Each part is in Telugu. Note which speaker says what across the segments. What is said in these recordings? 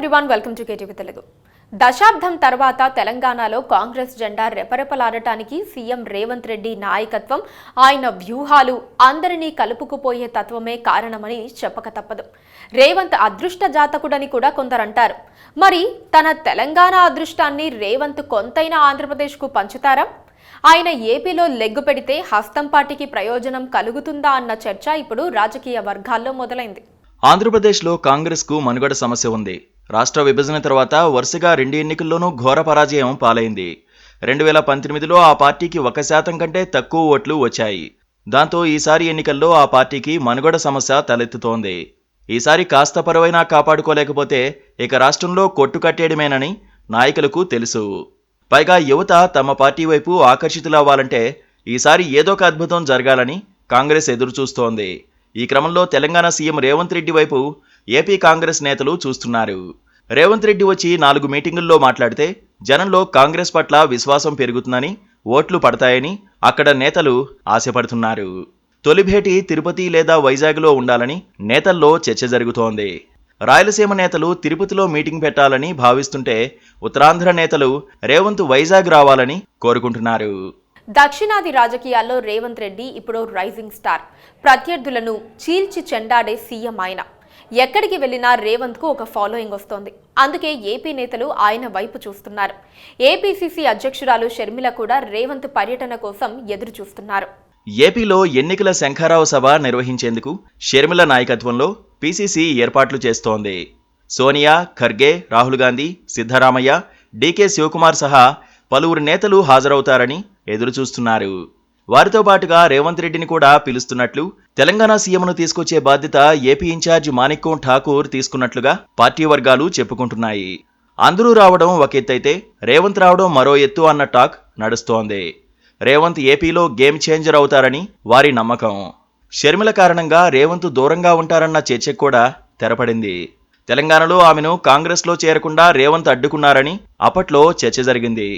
Speaker 1: Everyone, welcome to KTV Telugu. దశాబ్దం తర్వాత తెలంగాణలో కాంగ్రెస్ జెండా రెపరెపలాడటానికి సీఎం రేవంత్ రెడ్డి నాయకత్వం, ఆయన వ్యూహాలు, అందరినీ కలుపుకుపోయే తత్వమే కారణమని చెప్పక తప్పదు. రేవంత్ అదృష్ట జాతకుడని కూడా కొందరంటారు. మరి తన తెలంగాణ అదృష్టాన్ని రేవంత్ కొంతైనా ఆంధ్రప్రదేశ్కు పంచుతారా? ఆయన ఏపీలో లెగ్గు పెడితే హస్తం పార్టీకి ప్రయోజనం కలుగుతుందా అన్న చర్చ ఇప్పుడు రాజకీయ వర్గాల్లో మొదలైంది.
Speaker 2: ఆంధ్రప్రదేశ్లో కాంగ్రెస్కు మనుగడ సమస్య ఉంది. రాష్ట్ర విభజన తర్వాత వరుసగా 2 ఎన్నికల్లోనూ ఘోర పరాజయం పాలైంది. 2018లో ఆ పార్టీకి 1% కంటే తక్కువ ఓట్లు వచ్చాయి. దాంతో ఈసారి ఎన్నికల్లో ఆ పార్టీకి మనుగడ సమస్య తలెత్తుతోంది. ఈసారి కాస్త పరువైనా కాపాడుకోలేకపోతే ఇక రాష్ట్రంలో కొట్టుకట్టేయడమేనని నాయకులకు తెలుసు. పైగా యువత తమ పార్టీ వైపు ఆకర్షితులవ్వాలంటే ఈసారి ఏదొక అద్భుతం జరగాలని కాంగ్రెస్ ఎదురుచూస్తోంది. ఈ క్రమంలో తెలంగాణ సీఎం రేవంత్ రెడ్డి వైపు ఏపీ కాంగ్రెస్ నేతలు చూస్తున్నారు. రేవంత్ రెడ్డి వచ్చి 4 మీటింగుల్లో మాట్లాడితే జనంలో కాంగ్రెస్ పట్ల విశ్వాసం పెరుగుతుందని, ఓట్లు పడతాయని అక్కడ నేతలు ఆశపడుతున్నారు. తొలి భేటీ తిరుపతి లేదా వైజాగ్లో ఉండాలని నేతల్లో చర్చ జరుగుతోంది. రాయలసీమ నేతలు తిరుపతిలో మీటింగ్ పెట్టాలని భావిస్తుంటే ఉత్తరాంధ్ర నేతలు రేవంత్ వైజాగ్ రావాలని కోరుకుంటున్నారు.
Speaker 1: దక్షిణాది రాజకీయాల్లో రేవంత్ రెడ్డి ఇప్పుడు రైజింగ్ స్టార్. ప్రత్యర్థులను చీల్చి చెండాడే సీఎం ఆయన. ఎక్కడికి వెళ్లినా రేవంత్ కు ఒక ఫాలోయింగ్ వస్తోంది. అందుకే ఏపీ నేతలు ఆయన వైపు చూస్తున్నారు. ఏపీసీసీ అధ్యక్షురాలు షర్మిల కూడా రేవంత్ పర్యటన కోసం ఎదురు చూస్తున్నారు.
Speaker 2: ఏపీలో ఎన్నికల శంఖారావ సభ నిర్వహించేందుకు షర్మిల నాయకత్వంలో పీసీసీ ఏర్పాట్లు చేస్తోంది. సోనియా, ఖర్గే, రాహుల్ గాంధీ, సిద్ధరామయ్య, డీకే శివకుమార్ సహా పలువురు నేతలు హాజరవుతారని ఎదురుచూస్తున్నారు. వారితో పాటుగా రేవంత్ రెడ్డిని కూడా పిలుస్తున్నట్లు, తెలంగాణ సీఎంను తీసుకొచ్చే బాధ్యత ఏపీ ఇన్ఛార్జ్ మాణిక్యం ఠాకూర్ తీసుకున్నట్లుగా పార్టీ వర్గాలు చెప్పుకుంటున్నాయి. అందరూ రావడం ఒక ఎత్తైతే రేవంత్ రావడం మరో ఎత్తు అన్న టాక్ నడుస్తోంది. రేవంత్ ఏపీలో గేమ్ చేంజర్ అవుతారని వారి నమ్మకం. షర్మిల కారణంగా రేవంత్ దూరంగా ఉంటారన్న చర్చకు కూడా తెరపడింది. తెలంగాణలో ఆమెను కాంగ్రెస్లో చేరకుండా రేవంత్ అడ్డుకున్నారని అప్పట్లో చర్చ జరిగింది.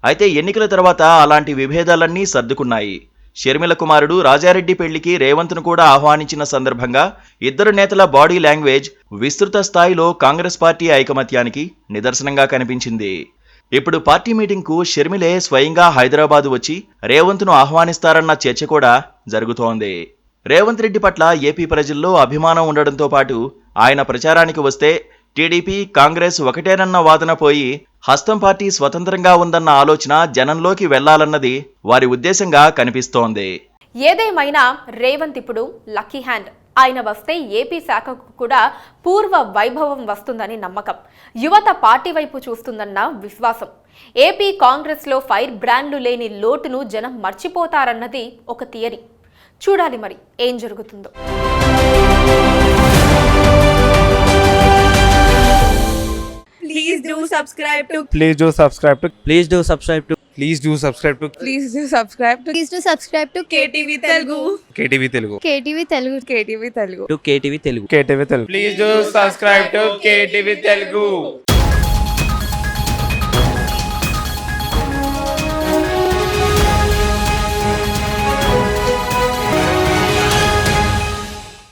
Speaker 2: అయితే ఎన్నికల తర్వాత అలాంటి విభేదాలన్నీ సర్దుకున్నాయి. షర్మిల కుమారుడు రాజారెడ్డి పెళ్లికి రేవంత్ను కూడా ఆహ్వానించిన సందర్భంగా ఇద్దరు నేతల బాడీ లాంగ్వేజ్ విస్తృత స్థాయిలో కాంగ్రెస్ పార్టీ ఐకమత్యానికి నిదర్శనంగా కనిపించింది. ఇప్పుడు పార్టీ మీటింగ్కు షర్మిలే స్వయంగా హైదరాబాద్ వచ్చి రేవంత్ను ఆహ్వానిస్తారన్న చర్చ కూడా జరుగుతోంది. రేవంత్ రెడ్డి పట్ల ఏపీ ప్రజల్లో అభిమానం ఉండడంతో పాటు ఆయన ప్రచారానికి వస్తే టీడీపీ, కాంగ్రెస్ ఒకటేనన్న వాదన పోయి హస్తం పార్టీ స్వతంత్రంగా ఉందన్న ఆలోచన జనంలోకి వెళ్లాలన్నది వారి ఉద్దేశంగా కనిపిస్తోంది.
Speaker 1: ఏదేమైనా రేవంత్ ఇప్పుడు లక్కీ హ్యాండ్. ఆయన వస్తే ఏపీ శాఖకు కూడా పూర్వ వైభవం వస్తుందని నమ్మకం. యువత పార్టీ వైపు చూస్తుందన్న విశ్వాసం. ఏపీ కాంగ్రెస్లో ఫైర్ బ్రాండ్లు లేని లోటును జనం మర్చిపోతారన్నది ఒక థియరీ. చూడాలి మరి ఏం జరుగుతుందో.
Speaker 3: Please do subscribe to
Speaker 4: Please do subscribe to
Speaker 3: Please do subscribe to
Speaker 4: Please do subscribe to
Speaker 3: Please do subscribe to
Speaker 5: Please do subscribe to
Speaker 3: KTV Telugu
Speaker 4: KTV Telugu
Speaker 5: KTV Telugu.
Speaker 3: KTV Telugu
Speaker 4: KTV Telugu. Please do subscribe to KTV Telugu.